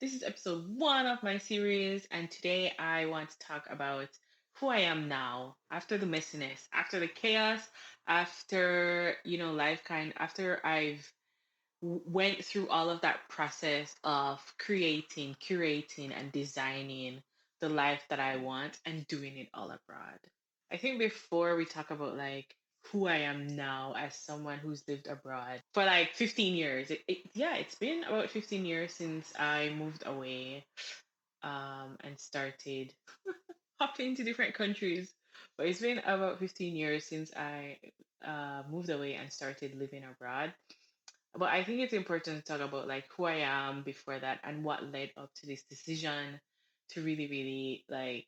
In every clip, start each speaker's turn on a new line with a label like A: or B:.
A: This is episode 1 of my series, and today I want to talk about who I am now after the messiness, after the chaos, after, after I've went through all of that process of creating, curating, and designing the life that I want and doing it all abroad. I think before we talk about like who I am now as someone who's lived abroad for like 15 years. It's been about 15 years since I moved away and started hopping to different countries. But it's been about 15 years since I moved away and started living abroad. But I think it's important to talk about like who I am before that and what led up to this decision to really, really like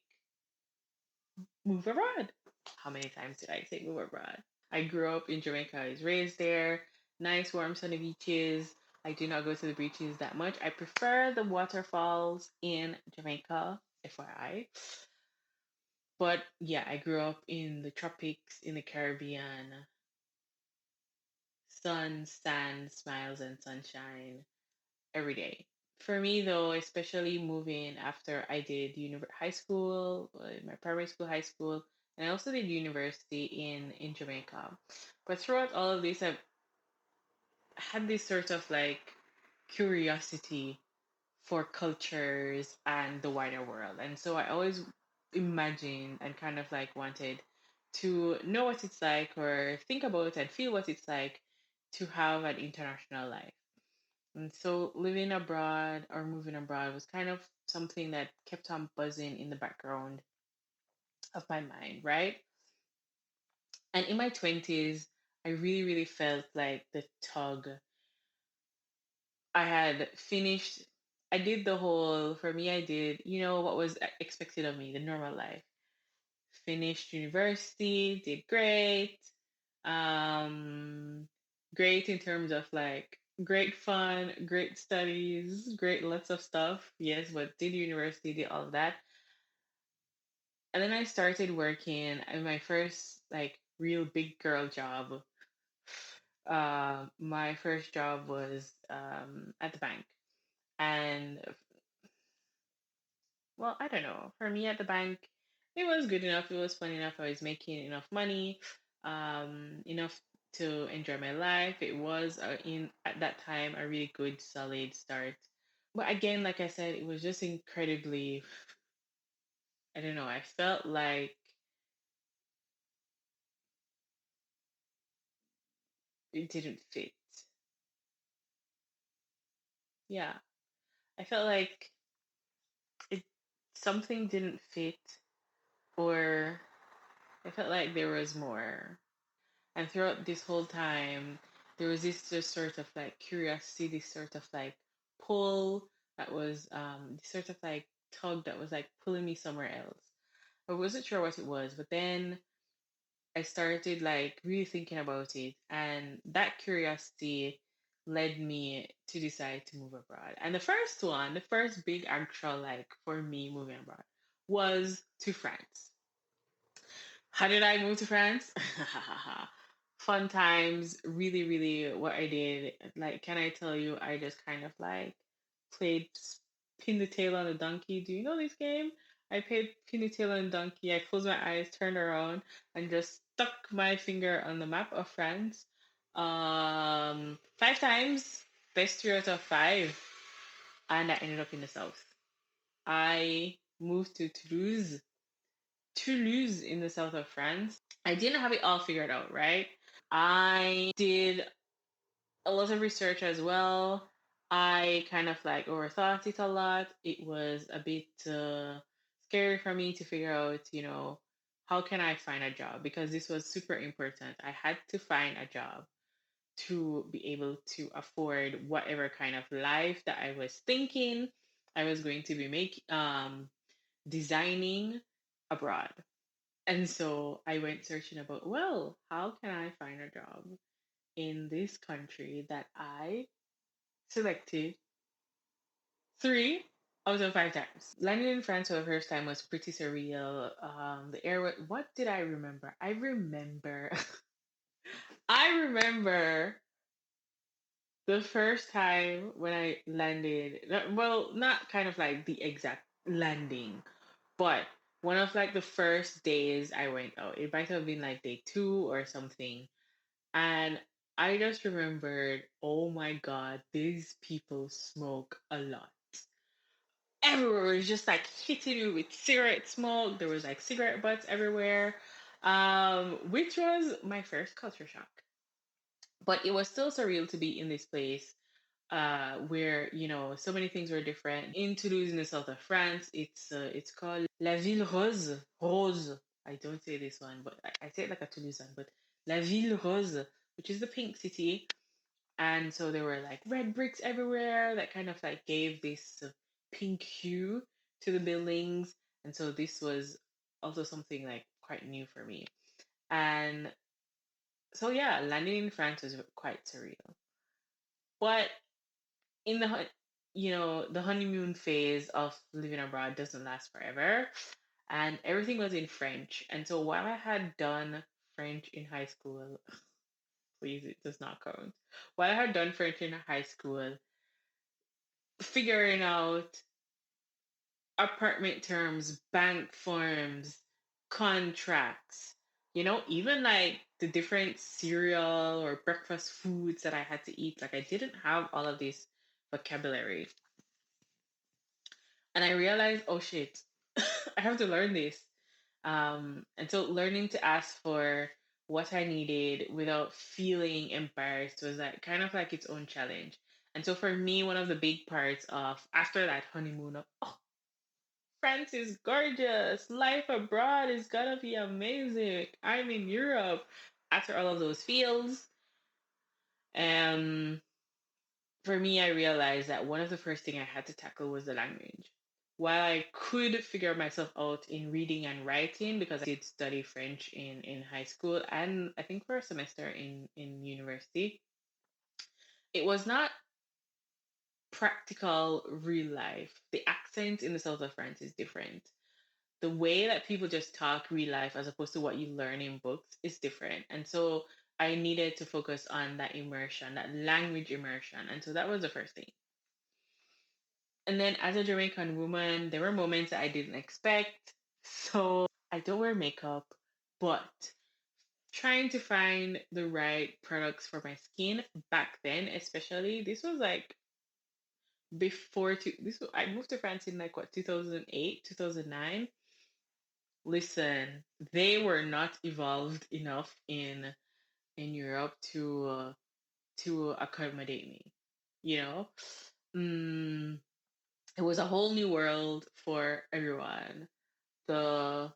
A: move abroad. How many times did I say move abroad? I grew up in Jamaica. I was raised there. Nice, warm, sunny beaches. I do not go to the beaches that much. I prefer the waterfalls in Jamaica, FYI. But yeah, I grew up in the tropics, in the Caribbean. Sun, sand, smiles, and sunshine every day. For me, though, especially moving after I did high school, my primary school, high school, and I also did university in Jamaica. But throughout all of this, I've had this sort of like curiosity for cultures and the wider world. And so I always imagined and kind of like wanted to know what it's like or think about and feel what it's like to have an international life. And so living abroad or moving abroad was kind of something that kept on buzzing in the background of my mind, right? And in my 20s, I really, really felt like the tug. I had finished, I did the whole, for me, I did, what was expected of me, the normal life. Finished university, did great. Um, Great in terms of like great fun, great studies, great lots of stuff. Yes, but did university, did all of that. And then I started working and my first like real big girl job. My first job was at the bank. And well, I don't know. For me at the bank, it was good enough. It was fun enough. I was making enough money, enough to enjoy my life. It was in at that time a really good, solid start. But again, like I said, it was just incredibly. I don't know. I felt like it didn't fit. Yeah, I felt like it something didn't fit, or I felt like there was more. And throughout this whole time, there was this just sort of like curiosity, this sort of like pull that was this sort of like tug that was like pulling me somewhere else. I wasn't sure what it was, but then I started like really thinking about it, and that curiosity led me to decide to move abroad. And the first one, the first big actual like for me moving abroad was to France. How did I move to France? Fun times, really, really what I did. Like, can I tell you, I just kind of like played pin the tail on a donkey. Do you know this game? I played pin the tail on a donkey. I closed my eyes, turned around, and just stuck my finger on the map of France. 5 times, best 3 out of 5, and I ended up in the south. I moved to Toulouse in the south of France. I didn't have it all figured out, right? I did a lot of research as well. I kind of like overthought it a lot. It was a bit scary for me to figure out, how can I find a job? Because this was super important. I had to find a job to be able to afford whatever kind of life that I was thinking I was going to be designing abroad. And so I went searching about, well, how can I find a job in this country that I selected 3 out of 5 times? Landing in France for the first time was pretty surreal. The air, what did I remember? I remember The first time when I landed, well, not kind of like the exact landing, but one of like the first days I went out, it might have been like day two or something. And I just remembered, oh my God, these people smoke a lot. Everywhere was just like hitting you with cigarette smoke. There was like cigarette butts everywhere, which was my first culture shock. But it was still surreal to be in this place where so many things were different. In Toulouse, in the south of France, it's called La Ville Rose. Rose. I don't say this one, but I say it like a Toulousain. But La Ville Rose, which is the pink city, and so there were like red bricks everywhere that kind of like gave this pink hue to the buildings, and so this was also something like quite new for me. And so yeah, landing in France was quite surreal. But in the the honeymoon phase of living abroad doesn't last forever, and everything was in French. And so while I had done French in high school, please, it does not count. While I had done French in high school, figuring out apartment terms, bank forms, contracts, even like the different cereal or breakfast foods that I had to eat, like I didn't have all of this vocabulary. And I realized, oh shit, I have to learn this. And so learning to ask for what I needed without feeling embarrassed was like kind of like its own challenge. And so for me, one of the big parts of after that honeymoon of, oh, France is gorgeous, life abroad is gonna be amazing. I'm in Europe. After all of those feels, um, for me, I realized that one of the first thing I had to tackle was the language. While I could figure myself out in reading and writing because I did study French in high school and I think for a semester in university, it was not practical real life. The accent in the south of France is different. The way that people just talk real life as opposed to what you learn in books is different. And so I needed to focus on that immersion, that language immersion. And so that was the first thing. And then as a Jamaican woman, there were moments that I didn't expect. So I don't wear makeup, but trying to find the right products for my skin back then, especially, this was like I moved to France in like what 2008, 2009. Listen, they were not evolved enough in Europe to accommodate me, you know? Mm, it was a whole new world for everyone. The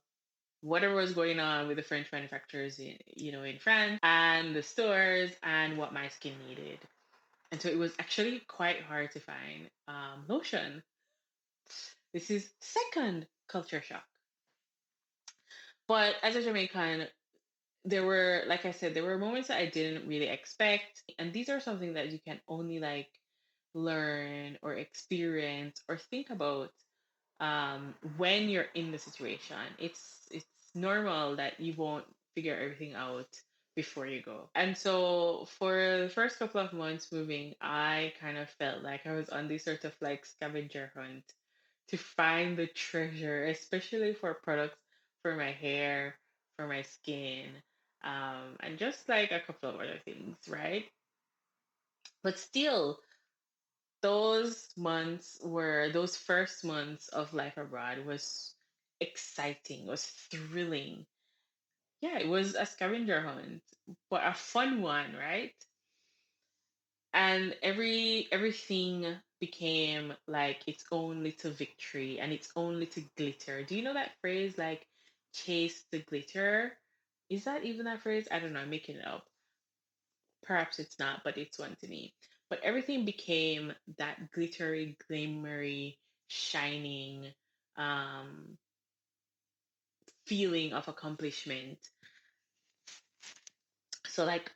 A: Whatever was going on with the French manufacturers in France and the stores and what my skin needed. And so it was actually quite hard to find lotion. This is second culture shock. But as a Jamaican, there were, like I said, there were moments that I didn't really expect. And these are something that you can only like learn or experience or think about when you're in the situation. It's normal that you won't figure everything out before you go. And so for the first couple of months moving, I kind of felt like I was on this sort of like scavenger hunt to find the treasure, especially for products for my hair, for my skin, and just like a couple of other things, right? But still, those first months of life abroad was exciting, was thrilling. Yeah, it was a scavenger hunt, but a fun one, right? And everything became like its own little victory and its own little glitter. Do you know that phrase like chase the glitter? Is that even that phrase? I don't know, I'm making it up. Perhaps it's not, but it's one to me. But everything became that glittery, glimmery, shining um, feeling of accomplishment. So, like,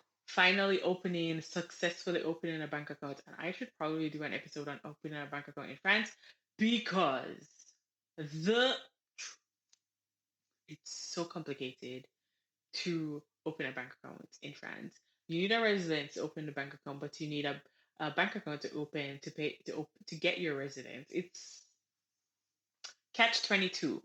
A: successfully opening a bank account. And I should probably do an episode on opening a bank account in France because the it's so complicated to open a bank account in France. You need a residence to open a bank account, but you need a bank account to open to pay to get your residence. It's catch 22,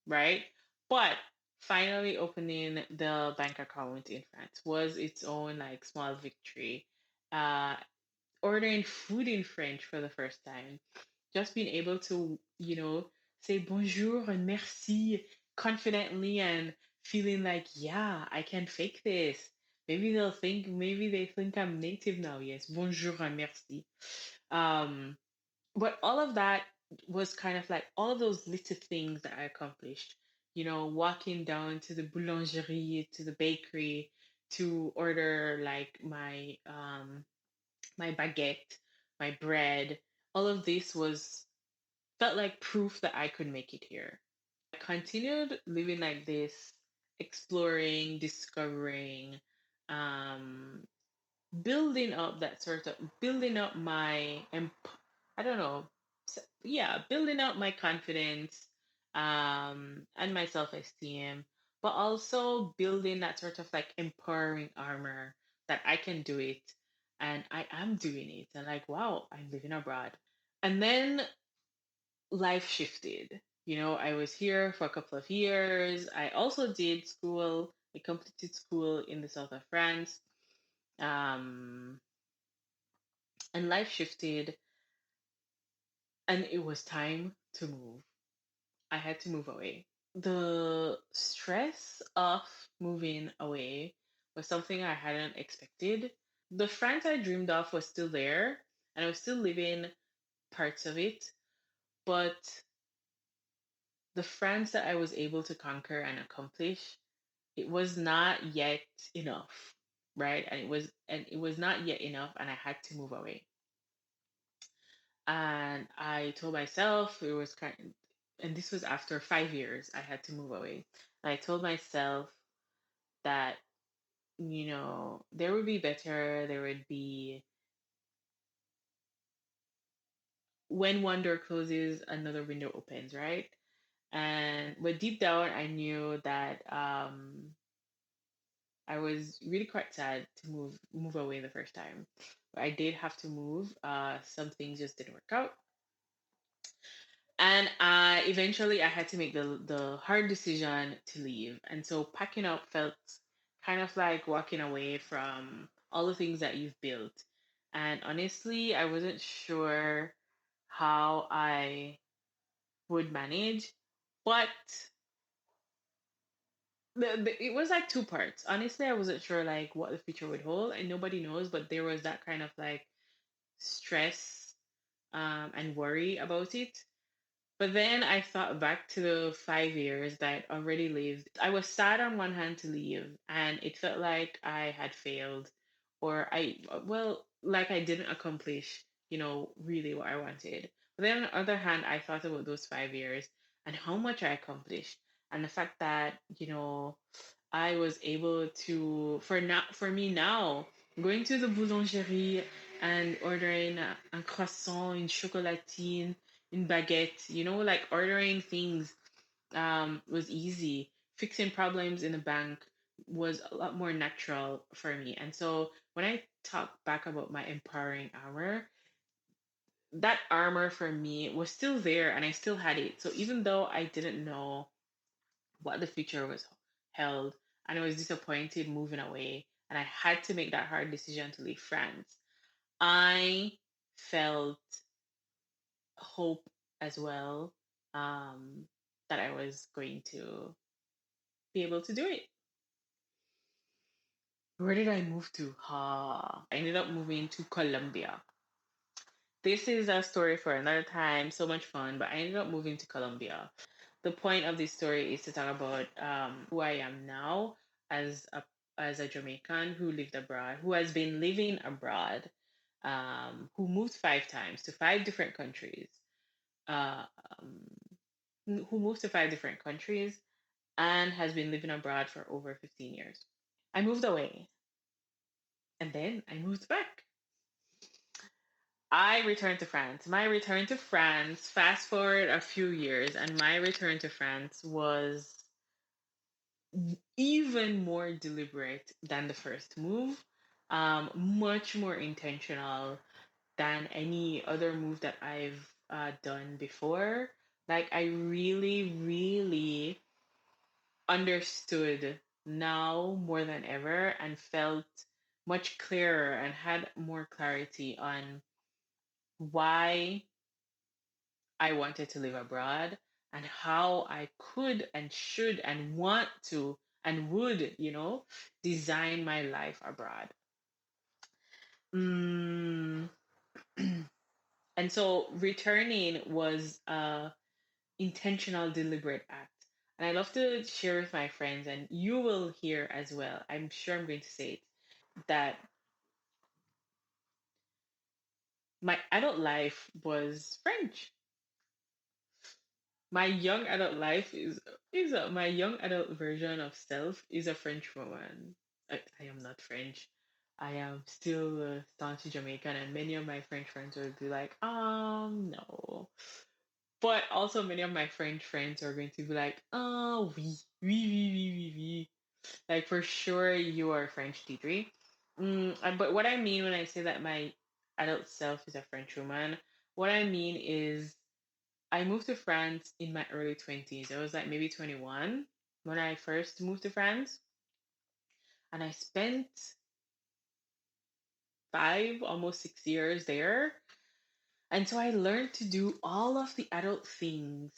A: right? But finally opening the bank account in France was its own like small victory. Uh, Ordering food in French for the first time, just being able to, say bonjour and merci confidently and feeling like, yeah, I can fake this. Maybe they think I'm native now. Yes, bonjour and merci. Um, but all of that was kind of like all of those little things that I accomplished. Walking down to the boulangerie, to the bakery, to order like my baguette, my bread. All of this was felt like proof that I could make it here. I continued living like this, exploring, discovering, um, building up my, I don't know, yeah, building up my confidence, and my self esteem, but also building that sort of like empowering armor that I can do it, and I am doing it, and like, wow, I'm living abroad. And then life shifted. I was here for a couple of years. I also did school. I completed school in the south of France. Um, and life shifted, and it was time to move. I had to move away. The stress of moving away was something I hadn't expected. The France I dreamed of was still there, and I was still living parts of it, but the France that I was able to conquer and accomplish, it was not yet enough, right? And it was not yet enough, and I had to move away. And I told myself it was and this was after 5 years I had to move away. And I told myself that, there would be better, there would be, when one door closes, another window opens, right? But deep down, I knew that I was really quite sad to move away the first time. But I did have to move. Some things just didn't work out. And eventually I had to make the hard decision to leave. And so packing up felt kind of like walking away from all the things that you've built. And honestly, I wasn't sure how I would manage, but it was like two parts. Honestly, I wasn't sure like what the future would hold, and nobody knows, but there was that kind of like stress, and worry about it. But then I thought back to the 5 years that I already lived. I was sad on one hand to leave, and it felt like I had failed, or like I didn't accomplish, really what I wanted. But then on the other hand, I thought about those 5 years and how much I accomplished, and the fact that, I was able to, for me now, going to the boulangerie and ordering a croissant, une chocolatine, in baguette, like ordering things, was easy. Fixing problems in the bank was a lot more natural for me. And so when I talk back about my empowering armor, that armor for me was still there and I still had it. So even though I didn't know what the future was held, and I was disappointed moving away, and I had to make that hard decision to leave France, I felt hope as well, um, that I was going to be able to do it. Where did I move to? I ended up moving to Colombia. This is a story for another time. So much fun, but I ended up moving to Colombia. The point of this story is to talk about, who I am now as a Jamaican who lived abroad, who has been living abroad, who moved 5 times to 5 different countries, uh, um, who moved to 5 different countries and has been living abroad for over 15 years. I moved away and then I moved back. I returned to France. My return to France, fast forward a few years, and my return to France was even more deliberate than the first move, much more intentional. than any other move that I've done before. Like, I really, really understood now more than ever and felt much clearer and had more clarity on why I wanted to live abroad and how I could and should and want to and would, design my life abroad. Mm. And so returning was a intentional, deliberate act. And I love to share with my friends, and you will hear as well. I'm sure I'm going to say it, that my adult life was French. My young adult life my young adult version of self is a French woman. I am not French. I am still staunch Jamaican, and many of my French friends will be like, no. But also many of my French friends are going to be like, oh, oui. Like, for sure, you are French, Diedre. But what I mean when I say that my adult self is a French woman, what I mean is I moved to France in my early 20s. I was like maybe 21 when I first moved to France. And I spent 5, almost 6 years there. And so I learned to do all of the adult things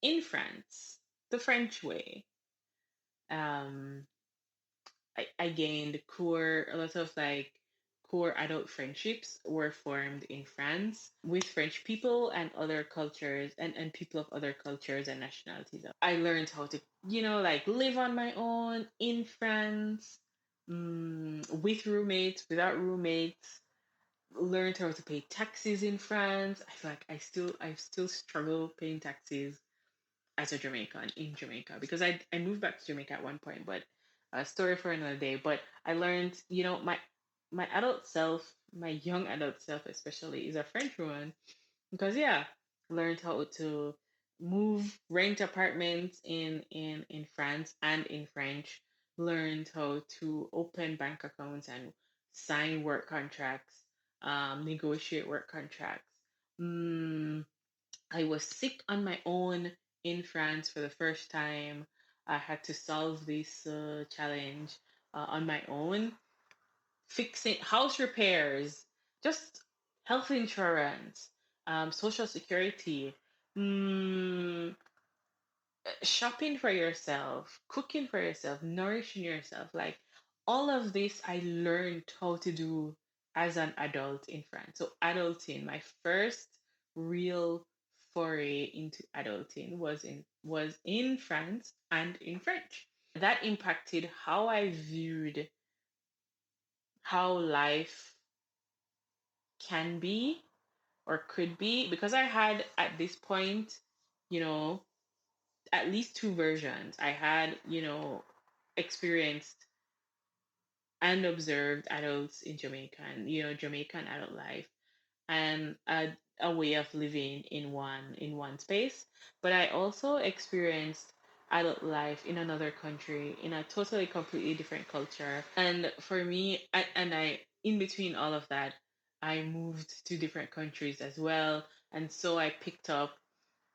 A: in France, the French way. Um, I gained a lot of like core adult friendships were formed in France with French people and other cultures and people of other cultures and nationalities. I learned how to, like live on my own in France, with roommates, without roommates. Learned how to pay taxes in France. I feel like I still struggle paying taxes as a Jamaican in Jamaica because I moved back to Jamaica at one point, but a story for another day. But I learned, my adult self, my young adult self especially, is a French woman because yeah, learned how to rent apartments in France and in French. Learned how to open bank accounts and sign work contracts, negotiate work contracts. Mm, I was sick on my own in France for the first time. I had to solve this challenge on my own, fixing house repairs, just health insurance, social security, mm, shopping for yourself, cooking for yourself, nourishing yourself. Like all of this, I learned how to do as an adult in France. So, adulting, my first real foray into adulting was in France and in French. That impacted how I viewed how life can be or could be because I had at this point, you know, at least two versions. I had, experienced and observed adults in Jamaica and, Jamaican adult life and a way of living in one space. But I also experienced adult life in another country in a totally completely different culture. And for me, and I in between all of that, I moved to different countries as well. And so I picked up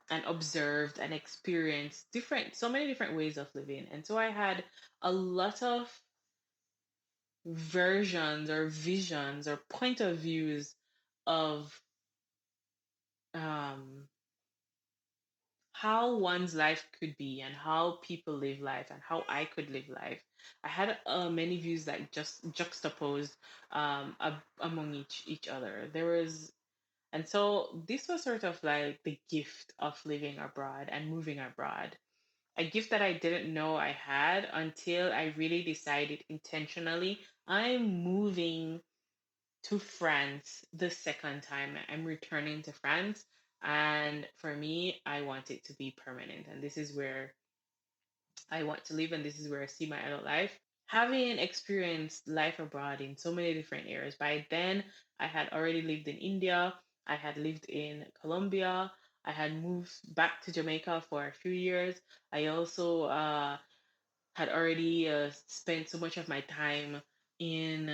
A: and observed and experienced so many different ways of living. And so I had a lot of versions or visions or point of views of um, how one's life could be and how people live life and how I could live life. I had many views that just juxtaposed among each other. And so this was sort of like the gift of living abroad and moving abroad. A gift that I didn't know I had until I really decided intentionally I'm moving to France the second time. I'm returning to France. And for me, I want it to be permanent. And this is where I want to live, and this is where I see my adult life. Having experienced life abroad in so many different areas, by then I had already lived in India, I had lived in Colombia, I had moved back to Jamaica for a few years. I also had already spent so much of my time in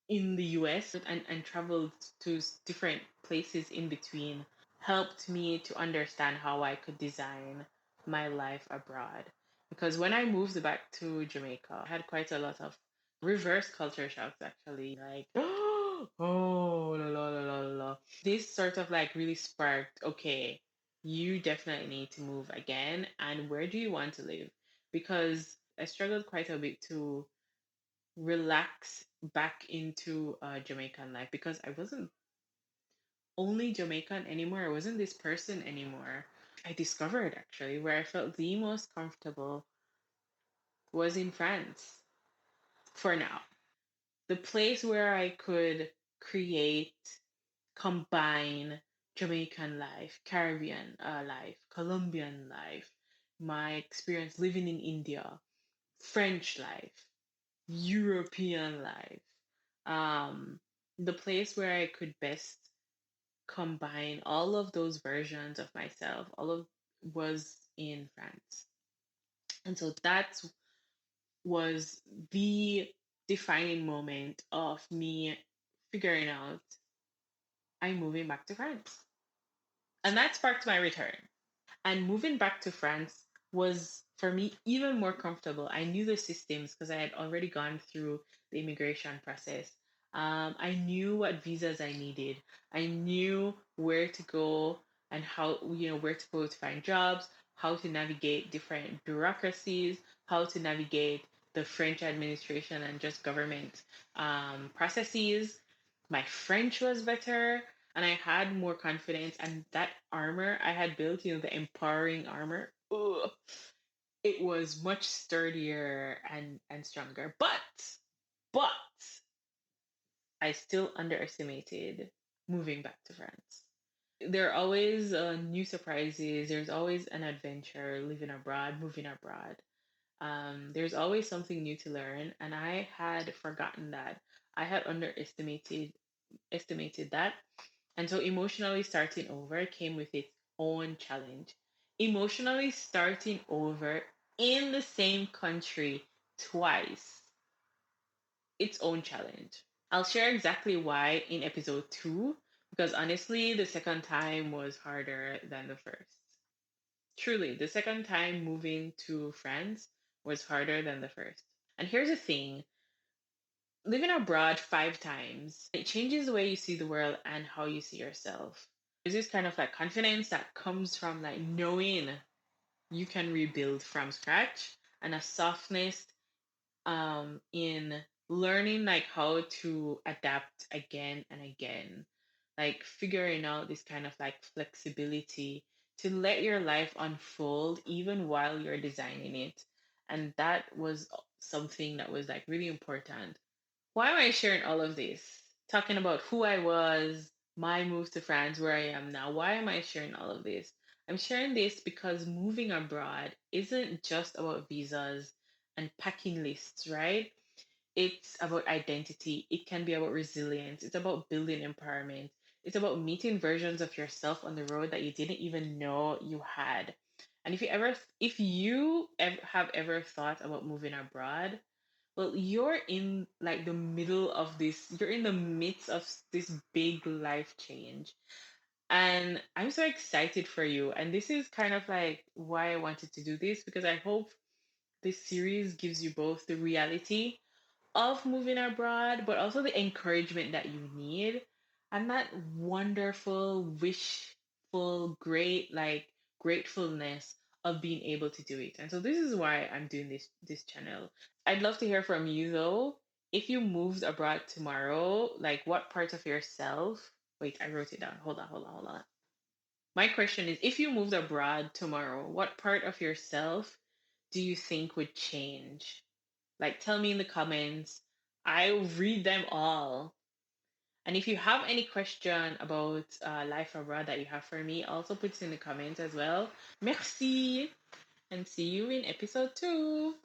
A: in the US and traveled to different places in between helped me to understand how I could design my life abroad. Because when I moved back to Jamaica, I had quite a lot of reverse culture shocks actually. Like, oh, la la la la la. This sort of like really sparked, okay, you definitely need to move again. And where do you want to live? Because I struggled quite a bit to relax back into Jamaican life because I wasn't only Jamaican anymore. I wasn't this person anymore. I discovered actually where I felt the most comfortable was in France for now. The place where I could create, combine Jamaican life, Caribbean life, Colombian life, my experience living in India, French life, European life, um, the place where I could best combine all of those versions of myself, all of was in France. And so that was the defining moment of me figuring out I'm moving back to France. And that sparked my return. And moving back to France was for me even more comfortable. I knew the systems because I had already gone through the immigration process. I knew what visas I needed. I knew where to go and how, where to go to find jobs, how to navigate different bureaucracies, how to navigate the French administration and just government processes. My French was better and I had more confidence. And that armor I had built, the empowering armor, ugh, it was much sturdier and stronger. But I still underestimated moving back to France. There are always new surprises. There's always an adventure living abroad, moving abroad. There's always something new to learn, and I had forgotten that. I had estimated that. And so emotionally starting over came with its own challenge. Emotionally starting over in the same country twice, its own challenge. I'll share exactly why in episode 2, because honestly, the second time was harder than the first. Truly, the second time moving to France was harder than the first. And here's the thing, living abroad 5 times, it changes the way you see the world and how you see yourself. There's this kind of like confidence that comes from like knowing you can rebuild from scratch, and a softness in learning like how to adapt again and again, like figuring out this kind of like flexibility to let your life unfold even while you're designing it. And that was something that was like really important. Why am I sharing all of this? Talking about who I was, my move to France, where I am now. Why am I sharing all of this? I'm sharing this because moving abroad isn't just about visas and packing lists, right? It's about identity. It can be about resilience. It's about building empowerment. It's about meeting versions of yourself on the road that you didn't even know you had. And if you have ever thought about moving abroad, well, you're in like the middle of this, you're in the midst of this big life change. And I'm so excited for you. And this is kind of like why I wanted to do this, because I hope this series gives you both the reality of moving abroad, but also the encouragement that you need and that wonderful, wishful, great, like gratefulness of being able to do it. And so this is why I'm doing this channel. I'd love to hear from you though. If you moved abroad tomorrow, like what part of yourself? Wait, I wrote it down. Hold on. My question is, if you moved abroad tomorrow, what part of yourself do you think would change? Like, tell me in the comments. I read them all. And if you have any question about life abroad that you have for me, also put it in the comments as well. Merci, and see you in episode 2.